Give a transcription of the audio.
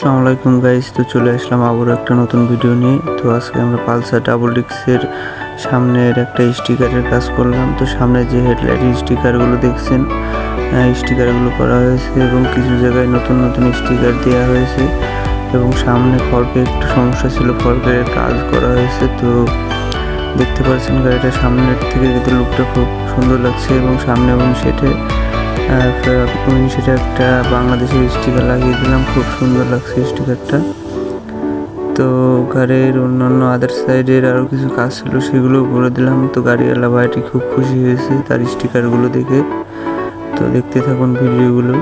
আসসালামু আলাইকুম গাইস, তো চলে আসলাম আবার একটা নতুন ভিডিও নিয়ে। তো আজকে আমরা পালসার ডাবল ডিক্সের সামনের একটা স্টিকারের কাজ করলাম। তো সামনে যে হেডলাইটের স্টিকারগুলো দেখছেন, স্টিকারগুলো করা হয়েছে এবং কিছু জায়গায় নতুন নতুন স্টিকার দেওয়া হয়েছে এবং সামনে ফর্কের একটু সমস্যা ছিল, ফর্কের কাজ করা হয়েছে। তো দেখতে পাচ্ছেন গাড়িটা সামনের থেকে কিন্তু লুকটা খুব সুন্দর লাগছে এবং সামনে উইন্ডশিটে একটা বাংলাদেশের স্টিকার লাগিয়ে দিলাম, খুব সুন্দর লাগছে স্টিকারটা। তো গাড়ির অন্যান্য আদার সাইডের আরও কিছু কাজ ছিল, সেগুলো করে দিলাম। তো গাড়িওয়ালা ভাইটি খুব খুশি হয়েছে তার স্টিকারগুলো দেখে। তো দেখতে থাকুন ভিডিওগুলো।